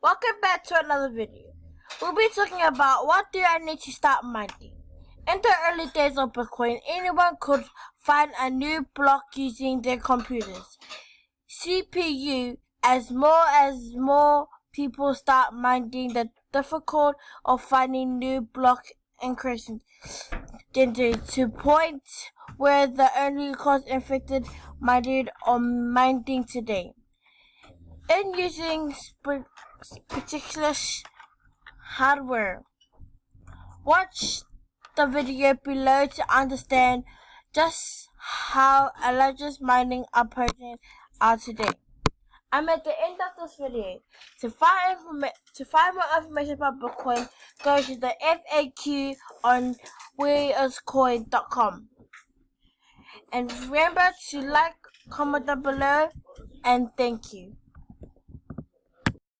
Welcome back to another video. We'll be talking about what do I need to start mining. In the early days of Bitcoin, anyone could find a new block using their computer's CPU. As more people start mining, the difficulty of finding new blocks increases to point where the only cost-effective method of mining today. In using particular hardware. Watch the video below to understand just how electric mining operations are today. I'm at the end of this video. To find more information about Bitcoin, go to the FAQ on whereiscoin.com. And remember to like, comment down below, and thank you.